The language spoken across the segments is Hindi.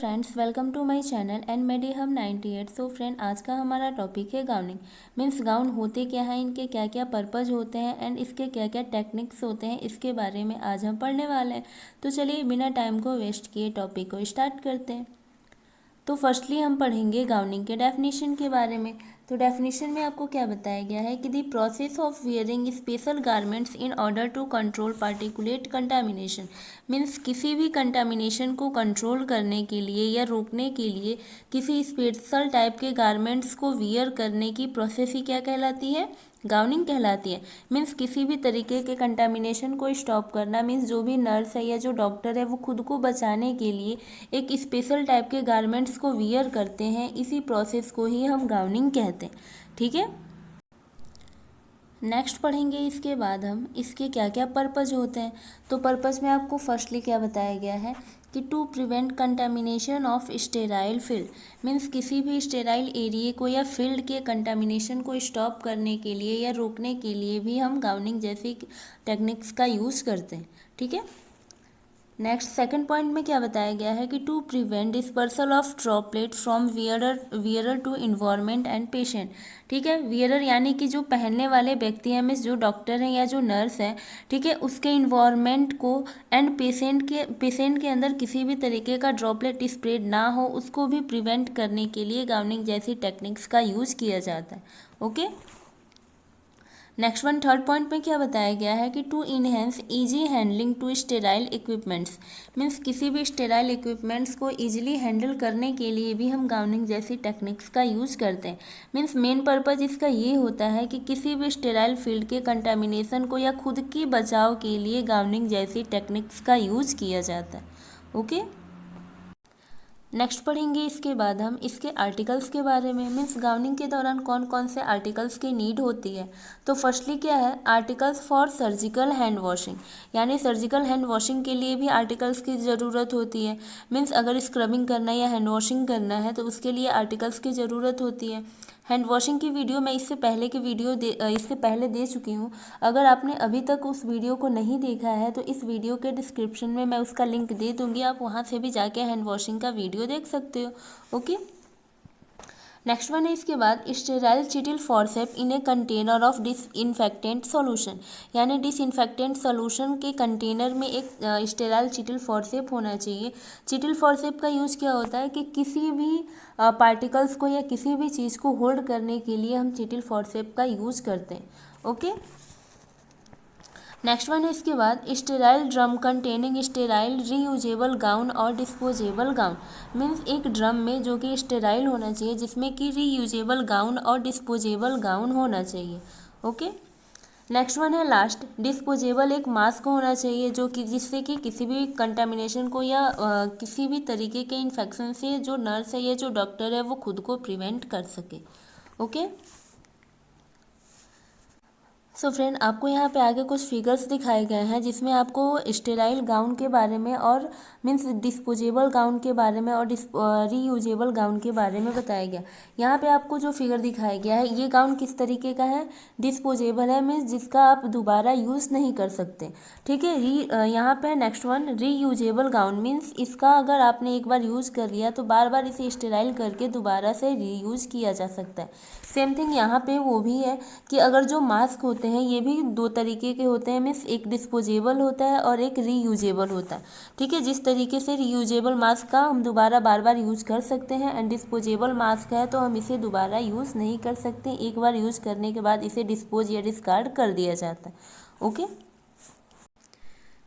Friends, welcome to my channel and मेडी हम 98। सो फ्रेंड, आज का हमारा टॉपिक है गाउनिंग। मीन्स गाउन होते क्या हैं, इनके क्या क्या पर्पज़ होते हैं एंड इसके क्या क्या टेक्निक्स होते हैं, इसके बारे में आज हम पढ़ने वाले हैं। तो चलिए बिना टाइम को वेस्ट किए टॉपिक को स्टार्ट करते हैं। तो फर्स्टली हम पढ़ेंगे गाउनिंग के डेफिनेशन के बारे में। तो डेफिनेशन में आपको क्या बताया गया है कि the process of wearing special garments in order to control particulate contamination. Means किसी भी कंटामिनेशन को कंट्रोल करने के लिए या रोकने के लिए किसी स्पेशल टाइप के गारमेंट्स को वियर करने की प्रोसेस ही क्या कहलाती है, गाउनिंग कहलाती है। मीन्स किसी भी तरीके के कंटामिनेशन को स्टॉप करना। मीन्स जो भी नर्स है या जो डॉक्टर है वो खुद को बचाने के लिए एक स्पेशल टाइप के गारमेंट्स को वियर करते हैं, इसी प्रोसेस को ही हम गाउनिंग कहते हैं। ठीक है, नेक्स्ट पढ़ेंगे इसके बाद हम इसके क्या क्या पर्पज़ होते हैं। तो पर्पज़ में आपको फर्स्टली क्या बताया गया है कि to prevent contamination of sterile field. Means किसी भी स्टेराइल एरिए को या फील्ड के कंटामिनेशन को स्टॉप करने के लिए या रोकने के लिए भी हम गाउनिंग जैसी टेक्निक्स का यूज़ करते हैं। ठीक है, नेक्स्ट सेकंड पॉइंट में क्या बताया गया है कि to prevent dispersal of droplet from wearer to environment and patient. ठीक है, वियरर यानी कि जो पहनने वाले व्यक्ति हैं, मीन्स जो डॉक्टर हैं या जो नर्स है, ठीक है, उसके इन्वायरमेंट को एंड पेशेंट के अंदर किसी भी तरीके का ड्रॉपलेट स्प्रेड ना हो, उसको भी प्रिवेंट करने के लिए गाउनिंग जैसी टेक्निक्स का यूज़ किया जाता है। Okay, next one third point में क्या बताया गया है कि to enhance easy handling to sterile equipments. Means किसी भी स्टेराइल इक्विपमेंट्स को इजीली हैंडल करने के लिए भी हम गाउनिंग जैसी टेक्निक्स का यूज़ करते हैं। मीन्स मेन पर्पज़ इसका ये होता है कि किसी भी स्टेराइल फील्ड के कंटामिनेशन को या खुद की बचाव के लिए गाउनिंग जैसी टेक्निक्स का यूज़ किया जाता है। ओके, नेक्स्ट पढ़ेंगे इसके बाद हम इसके आर्टिकल्स के बारे में। मीन्स गाउनिंग के दौरान कौन कौन से आर्टिकल्स की नीड होती है। तो फर्स्टली क्या है, articles for surgical hand washing, यानी सर्जिकल हैंड वॉशिंग के लिए भी आर्टिकल्स की ज़रूरत होती है। मीन्स अगर स्क्रबिंग करना है या हैंड वॉशिंग करना है तो उसके लिए आर्टिकल्स की ज़रूरत होती है। हैंड वॉशिंग की वीडियो मैं इससे पहले दे चुकी हूँ। अगर आपने अभी तक उस वीडियो को नहीं देखा है तो इस वीडियो के डिस्क्रिप्शन में मैं उसका लिंक दे दूँगी, आप वहाँ से भी जाके हैंड वॉशिंग का वीडियो देख सकते हो। ओके, नेक्स्ट वन है इसके बाद sterile Cheatle forcep in a container of disinfectant solution, यानी डिसइंफेक्टेंट सॉल्यूशन के कंटेनर में एक स्टेराइल चिटिल फॉर्सेप होना चाहिए। चिटिल फॉर्सेप का यूज़ क्या होता है कि किसी भी पार्टिकल्स को या किसी भी चीज़ को होल्ड करने के लिए हम चिटिल फॉर्सेप का यूज़ करते हैं। ओके, नेक्स्ट वन है इसके बाद sterile drum containing sterile reusable gown और डिस्पोजेबल गाउन। मीन्स एक ड्रम में जो कि स्टेराइल होना चाहिए, जिसमें कि रीयूजेबल गाउन और डिस्पोजेबल गाउन होना चाहिए। ओके, नेक्स्ट वन है लास्ट डिस्पोजेबल एक मास्क होना चाहिए, जो कि जिससे कि किसी भी कंटामिनेशन को या किसी भी तरीके के इन्फेक्शन से जो नर्स है या जो डॉक्टर है वो खुद को प्रिवेंट कर सके। ओके, सो फ्रेंड, आपको यहाँ पे आगे कुछ फिगर्स दिखाए गए हैं जिसमें आपको स्टेराइल गाउन के बारे में और मीन्स डिस्पोजेबल गाउन के बारे में और रीयूजेबल गाउन के बारे में बताया गया। यहाँ पे आपको जो फिगर दिखाया गया है ये गाउन किस तरीके का है, डिस्पोजेबल है, मीन्स जिसका आप दोबारा यूज़ नहीं कर सकते। ठीक है, यहाँ पे next one reusable gown, means इसका अगर आपने एक बार यूज़ कर लिया तो बार बार इसे स्टेराइल करके दोबारा से रीयूज़ किया जा सकता है। सेम थिंग यहाँ पे वो भी है कि अगर जो मास्क होते हैं ये भी दो तरीके के होते हैं। मीन्स एक डिस्पोजेबल होता है और एक रीयूजेबल होता है। ठीक है, जिस तरीके से रीयूजेबल मास्क का हम दोबारा बार बार यूज़ कर सकते हैं एंड डिस्पोजेबल मास्क है तो हम इसे दोबारा यूज़ नहीं कर सकते, एक बार यूज़ करने के बाद इसे डिस्पोज या डिस्कार्ड कर दिया जाता है। ओके,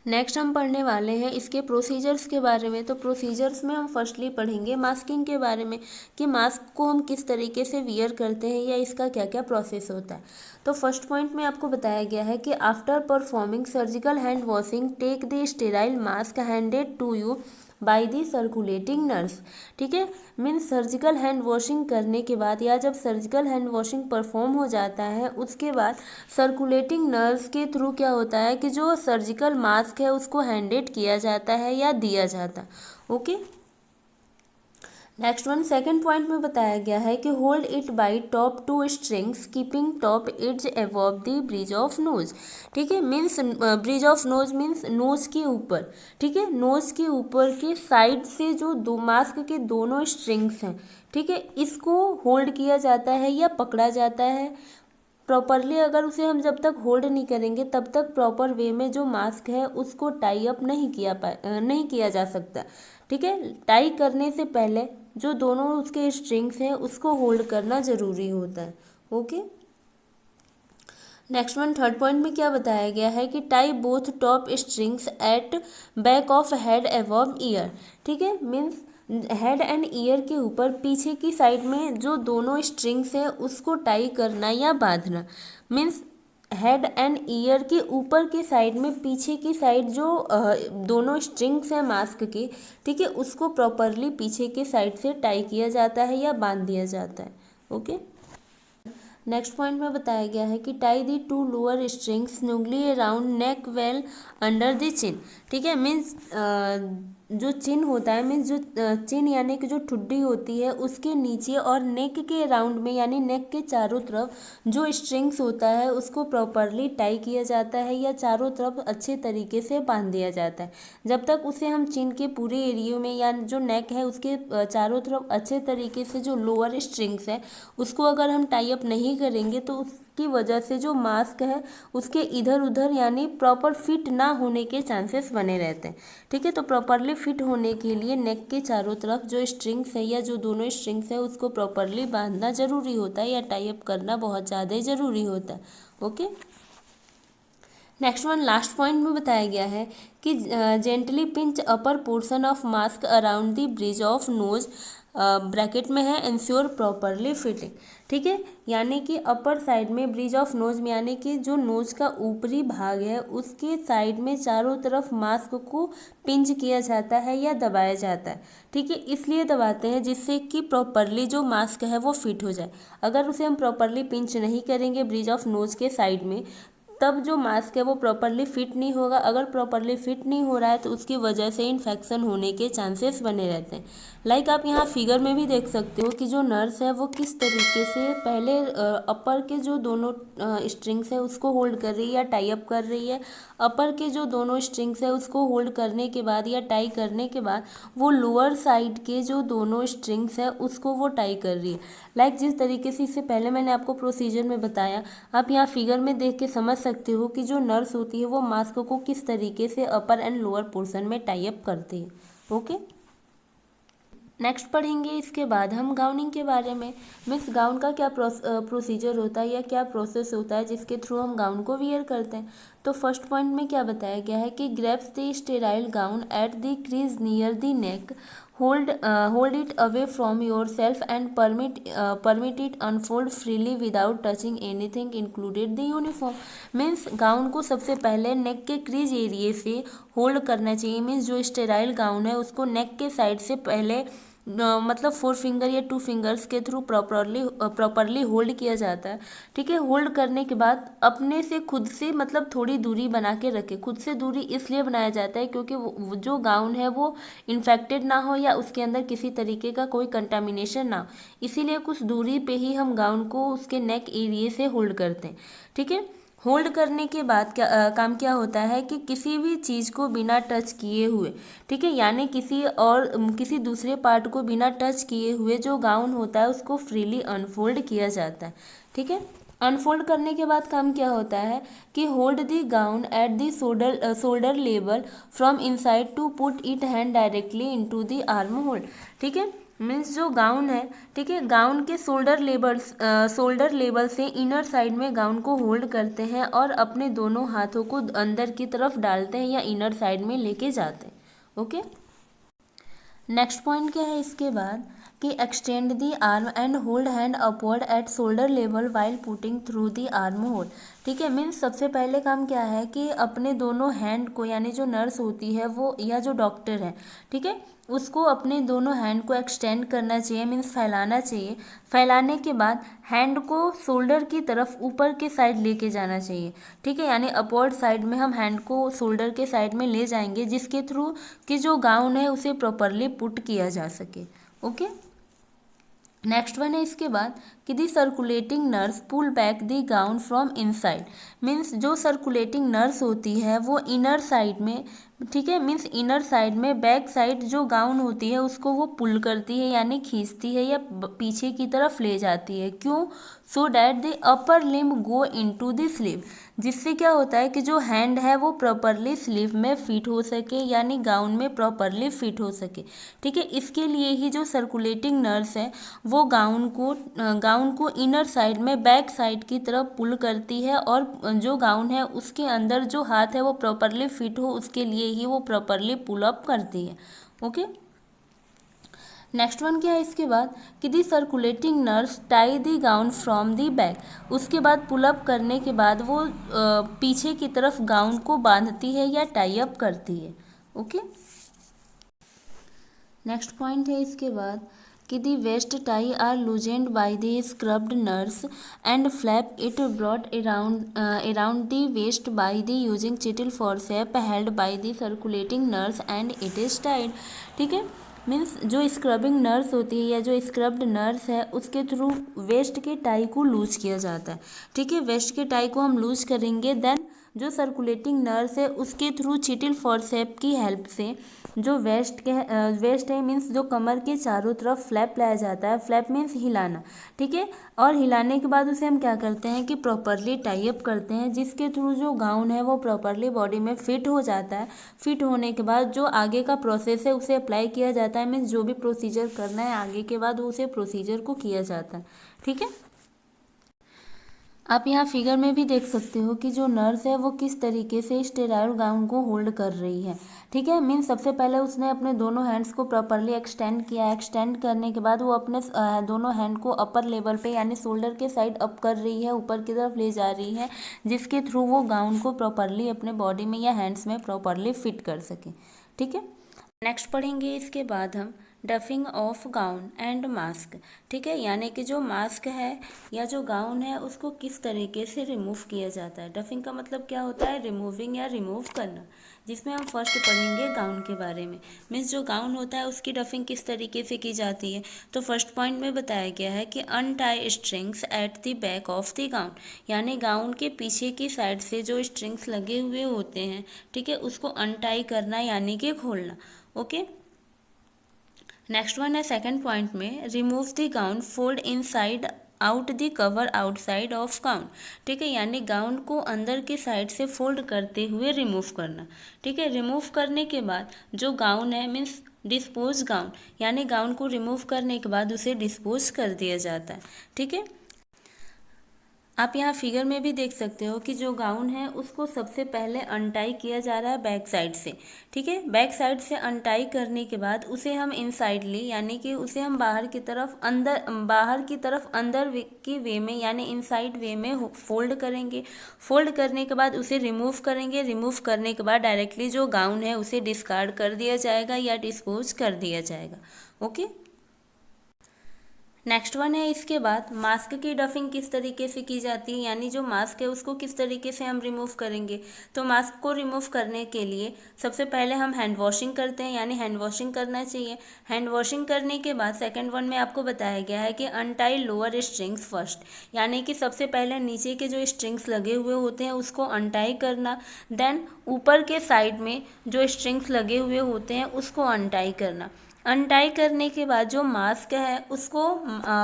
नेक्स्ट हम पढ़ने वाले हैं इसके प्रोसीजर्स के बारे में। तो प्रोसीजर्स में हम फर्स्टली पढ़ेंगे मास्किंग के बारे में कि मास्क को हम किस तरीके से वियर करते हैं या इसका क्या क्या प्रोसेस होता है। तो फर्स्ट पॉइंट में आपको बताया गया है कि after performing surgical hand washing take the sterile mask handed to you by the circulating nurse. ठीक है, मीन्स सर्जिकल हैंड वॉशिंग करने के बाद या जब सर्जिकल हैंड वॉशिंग परफॉर्म हो जाता है उसके बाद सर्कुलेटिंग नर्स के थ्रू क्या होता है कि जो सर्जिकल मास्क है उसको हैंडेड किया जाता है या दिया जाता है। Okay, next one second point में बताया गया है कि hold it by top two strings keeping top edge above the bridge of nose. ठीक है, means bridge of nose means nose के ऊपर। ठीक है, नोज के ऊपर के साइड से जो दो मास्क के दोनों स्ट्रिंग्स हैं, ठीक है, इसको होल्ड किया जाता है या पकड़ा जाता है प्रॉपरली। अगर उसे हम जब तक होल्ड नहीं करेंगे तब तक प्रॉपर वे में जो मास्क है उसको टाई अप नहीं किया जा सकता। ठीक है, टाई करने से पहले जो दोनों उसके स्ट्रिंग्स हैं उसको होल्ड करना ज़रूरी होता है। Okay, next one third point में क्या बताया गया है कि tie both top strings at back of head above ear. ठीक है, मीन्स हेड एंड ईयर के ऊपर पीछे की साइड में जो दोनों स्ट्रिंग्स है उसको टाई करना या बांधना। मीन्स हेड एंड ईयर के ऊपर के साइड में पीछे की साइड जो दोनों स्ट्रिंग्स हैं मास्क की, ठीक है, उसको प्रॉपरली पीछे के साइड से टाई किया जाता है या बांध दिया जाता है। ओके, नेक्स्ट पॉइंट में बताया गया है कि tie the two lower strings smoothly around neck well under the chin. ठीक है, मीन्स जो चिन होता है, मीन्स जो चिन यानी कि जो ठुड्डी होती है उसके नीचे और नेक के अराउंड में यानी नेक के चारों तरफ जो स्ट्रिंग्स होता है उसको प्रॉपरली टाई किया जाता है या चारों तरफ अच्छे तरीके से बांध दिया जाता है। जब तक उसे हम चिन के पूरे एरिया में या जो नेक है उसके चारों तरफ अच्छे तरीके से जो लोअर स्ट्रिंग्स है उसको अगर हम टाई अप नहीं करेंगे तो उसकी वजह से जो मास्क है उसके इधर उधर यानी प्रॉपर फिट ना होने के चांसेस बने रहते हैं। ठीक है, तो प्रॉपरली फिट होने के लिए नेक के चारों तरफ जो स्ट्रिंग्स है या जो दोनों स्ट्रिंग्स है उसको प्रॉपरली बांधना ज़रूरी होता है या टाई अप करना बहुत ज़्यादा ज़रूरी होता है। Okay, next one last point में बताया गया है कि gently pinch upper portion of mask around the bridge of knows, bracket में है इंश्योर प्रॉपरली फिटिंग। ठीक है, यानी कि अपर साइड में ब्रिज ऑफ नोज में यानी कि जो नोज का ऊपरी भाग है उसके साइड में चारों तरफ मास्क को पिंच किया जाता है या दबाया जाता है। ठीक है, इसलिए दबाते हैं जिससे कि प्रॉपरली जो मास्क है वो फिट हो जाए। अगर उसे हम प्रॉपरली पिंच नहीं करेंगे ब्रिज ऑफ नोज के साइड में तब जो मास्क है वो प्रॉपरली फिट नहीं होगा। अगर प्रॉपरली फिट नहीं हो रहा है तो उसकी वजह से इन्फेक्शन होने के चांसेस बने रहते हैं। लाइक आप यहाँ फिगर में भी देख सकते हो कि जो नर्स है वो किस तरीके से पहले अपर के जो दोनों स्ट्रिंग्स है उसको होल्ड कर रही है या टाई अप कर रही है। अपर के जो दोनों स्ट्रिंग्स है उसको होल्ड करने के बाद या टाई करने के बाद वो लोअर साइड के जो दोनों स्ट्रिंग्स है उसको वो टाई कर रही है। लाइक जिस तरीके से इससे पहले मैंने आपको प्रोसीजर में बताया, आप यहाँ फिगर में देख के समझ सकते हो कि जो नर्स होती है वो मास्क को किस तरीके से अपर एंड लोअर पोर्शन में टाई अप करती है। ओके, नेक्स्ट पढ़ेंगे इसके बाद हम गाउनिंग के बारे में। मीन्स गाउन का क्या प्रोसीजर होता है या क्या प्रोसेस होता है जिसके थ्रू हम गाउन को वियर करते हैं। तो फर्स्ट पॉइंट में क्या बताया गया है कि grabs the sterile gown at the crease near the neck, hold it away from your self and permit it unfold freely without touching anything included the uniform. Means gown को सबसे पहले नेक के क्रीज एरिए से होल्ड करना चाहिए। मीन्स जो स्टेराइल गाउन है उसको नेक के साइड से पहले मतलब 4 फिंगर या 2 फिंगर्स के थ्रू प्रॉपरली होल्ड किया जाता है। ठीक है, होल्ड करने के बाद अपने से खुद से मतलब थोड़ी दूरी बना के रखे। खुद से दूरी इसलिए बनाया जाता है क्योंकि वो जो गाउन है वो इन्फेक्टेड ना हो या उसके अंदर किसी तरीके का कोई कंटामिनेशन ना हो, इसीलिए कुछ दूरी पे ही हम गाउन को उसके नेक एरिए से होल्ड करते हैं। ठीक है, होल्ड करने के बाद काम क्या होता है कि किसी भी चीज़ को बिना टच किए हुए, ठीक है, यानी किसी दूसरे पार्ट को बिना टच किए हुए जो गाउन होता है उसको फ्रीली अनफोल्ड किया जाता है। ठीक है, अनफोल्ड करने के बाद काम क्या होता है कि hold the gown at the shoulder level from inside to put it hand directly into the arm hold. ठीक है, मीन्स जो गाउन है, ठीक है, गाउन के शोल्डर लेवल से इनर साइड में गाउन को होल्ड करते हैं और अपने दोनों हाथों को अंदर की तरफ डालते हैं या इनर साइड में लेके जाते हैं। ओके, नेक्स्ट पॉइंट क्या है इसके बाद कि extend the arm and hold hand upward at shoulder level while putting through the arm hole. ठीक है, मीन्स सबसे पहले काम क्या है कि अपने दोनों हैंड को यानी जो नर्स होती है वो या जो डॉक्टर है, ठीक है, उसको अपने दोनों हैंड को एक्सटेंड करना चाहिए। मीन्स फैलाना चाहिए। फैलाने के बाद हैंड को शोल्डर की तरफ ऊपर के साइड लेके जाना चाहिए। ठीक है, यानी अपवर्ड साइड में हम हैंड को शोल्डर के साइड में ले जाएंगे जिसके थ्रू कि जो गाउन है उसे प्रॉपरली पुट किया जा सके। ओके, नेक्स्ट वन है इसके बाद कि the circulating nurse pull back the gown from inside. Means जो सर्कुलेटिंग नर्स होती है वो इनर साइड में, ठीक है, मीन्स इनर साइड में बैक साइड जो गाउन होती है उसको वो पुल करती है यानी खींचती है या पीछे की तरफ ले जाती है। क्यों? So that the upper limb go into the sleeve. जिससे क्या होता है कि जो हैंड है वो प्रॉपरली स्लीव में फिट हो सके यानी गाउन में प्रॉपरली फिट हो सके। ठीक है, इसके लिए ही जो सर्कुलेटिंग नर्स है वो गाउन को इनर साइड में बैक साइड की तरफ पुल करती है और जो गाउन है उसके अंदर जो हाथ है वो प्रॉपरली फिट हो उसके लिए ही वो प्रॉपरली पुल अप करती है। ओके, नेक्स्ट वन क्या है इसके बाद कि the circulating nurse tie the gown from the back. उसके बाद पुल अप करने के बाद वो पीछे की तरफ गाउन को बांधती है या टाई अप करती है। ओके, नेक्स्ट पॉइंट है इसके बाद कि the waist tie are loosened by the scrubbed nurse and flap it broad around the waist by the using Cheatle forcep held by the circulating nurse and it is tied. ठीक है, मीन्स जो स्क्रबिंग नर्स होती है या जो स्क्रब्ड नर्स है उसके थ्रू वेस्ट के टाई को लूज किया जाता है। ठीक है, वेस्ट के टाई को हम लूज करेंगे, देन जो सर्कुलेटिंग नर्स है उसके थ्रू चिटिल फॉरसेप की हेल्प से जो वेस्ट है मीन्स जो कमर के चारों तरफ फ्लैप लाया जाता है। फ्लैप मीन्स हिलाना। ठीक है, और हिलाने के बाद उसे हम क्या करते हैं कि प्रॉपरली टाई अप करते हैं, जिसके थ्रू जो गाउन है वो प्रॉपरली बॉडी में फिट हो जाता है। फिट होने के बाद जो आगे का प्रोसेस है उसे अप्लाई किया जाता है, मीन्स जो भी प्रोसीजर करना है आगे के बाद उसे प्रोसीजर को किया जाता है। ठीक है, आप यहाँ फिगर में भी देख सकते हो कि जो नर्स है वो किस तरीके से स्टेराइल गाउन को होल्ड कर रही है। ठीक है, मीन्स सबसे पहले उसने अपने दोनों हैंड्स को प्रॉपरली एक्सटेंड किया। एक्सटेंड करने के बाद वो अपने दोनों हैंड को अपर लेवल पे यानी शोल्डर के साइड अप कर रही है, ऊपर की तरफ ले जा रही है, जिसके थ्रू वो गाउन को प्रॉपरली अपने बॉडी में या हैंड्स में प्रॉपरली फिट कर सके। ठीक है, नेक्स्ट पढ़ेंगे इसके बाद हम डफिंग ऑफ गाउन एंड मास्क। ठीक है, यानी कि जो मास्क है या जो गाउन है उसको किस तरीके से रिमूव किया जाता है। डफिंग का मतलब क्या होता है? रिमूविंग या रिमूव करना। जिसमें हम फर्स्ट पढ़ेंगे गाउन के बारे में। मीन्स जो गाउन होता है उसकी डफिंग किस तरीके से की जाती है। तो फर्स्ट पॉइंट में बताया गया है कि untie strings at the back of the gown, यानी गाउन के पीछे की साइड से जो स्ट्रिंग्स लगे हुए होते हैं, ठीक है, उसको अनटाई करना यानी कि खोलना। ओके, नेक्स्ट वन है सेकंड पॉइंट में remove the gown fold inside out the cover outside of gown. ठीक है, यानी गाउन को अंदर की साइड से फोल्ड करते हुए रिमूव करना। ठीक है, रिमूव करने के बाद जो गाउन है मीन्स डिस्पोज गाउन, यानी गाउन को रिमूव करने के बाद उसे डिस्पोज कर दिया जाता है। ठीक है, आप यहाँ फिगर में भी देख सकते हो कि जो गाउन है उसको सबसे पहले अनटाई किया जा रहा है बैक साइड से। ठीक है, बैक साइड से अनटाई करने के बाद उसे हम इनसाइडली यानी कि उसे हम बाहर की तरफ अंदर की वे में यानी इनसाइड वे में फोल्ड करेंगे। फोल्ड करने के बाद उसे रिमूव करेंगे। रिमूव करने के बाद डायरेक्टली जो गाउन है उसे डिस्कार्ड कर दिया जाएगा या डिस्पोज कर दिया जाएगा। ओके, नेक्स्ट वन है इसके बाद मास्क की डफिंग किस तरीके से की जाती है, यानी जो मास्क है उसको किस तरीके से हम रिमूव करेंगे। तो मास्क को रिमूव करने के लिए सबसे पहले हम हैंड वॉशिंग करते हैं, यानी हैंड वॉशिंग करना चाहिए। हैंड वॉशिंग करने के बाद सेकंड वन में आपको बताया गया है कि अनटाई लोअर स्ट्रिंग्स फर्स्ट, यानी कि सबसे पहले नीचे के जो स्ट्रिंग्स लगे हुए होते हैं उसको अनटाई करना। देन ऊपर के साइड में जो स्ट्रिंग्स लगे हुए होते हैं उसको अनटाई करना। अनटाई करने के बाद जो मास्क है उसको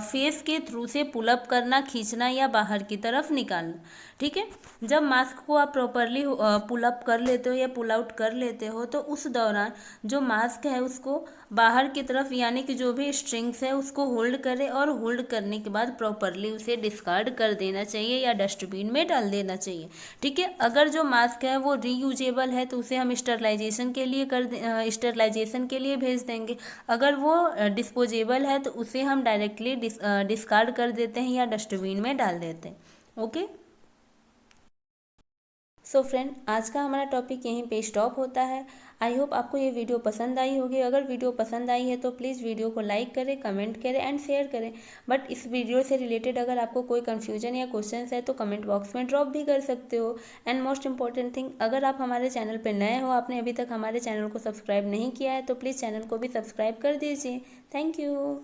फेस के थ्रू से पुलअप करना, खींचना या बाहर की तरफ निकालना। ठीक है, जब मास्क को आप प्रॉपरली पुलअप कर लेते हो या पुल आउट कर लेते हो तो उस दौरान जो मास्क है उसको बाहर की तरफ यानी कि जो भी स्ट्रिंग्स है उसको होल्ड करें और होल्ड करने के बाद प्रॉपरली उसे डिस्कार्ड कर देना चाहिए या डस्टबिन में डाल देना चाहिए। ठीक है, अगर जो मास्क है वो रीयूजेबल है तो उसे हम स्टरलाइजेशन के लिए भेज देंगे। अगर वो डिस्पोजेबल है तो उसे हम डायरेक्टली डिस्कार्ड कर देते हैं या डस्टबिन में डाल देते हैं। ओके, सो फ्रेंड, आज का हमारा टॉपिक यहीं पे स्टॉप होता है। आई होप आपको ये वीडियो पसंद आई होगी। अगर वीडियो पसंद आई है तो प्लीज़ वीडियो को लाइक करें, कमेंट करें एंड शेयर करें। बट इस वीडियो से रिलेटेड अगर आपको कोई कन्फ्यूजन या क्वेश्चंस है तो कमेंट बॉक्स में ड्रॉप भी कर सकते हो। एंड मोस्ट इंपॉर्टेंट थिंग, अगर आप हमारे चैनल पर नए हो, आपने अभी तक हमारे चैनल को सब्सक्राइब नहीं किया है तो प्लीज़ चैनल को भी सब्सक्राइब कर दीजिए। Thank you.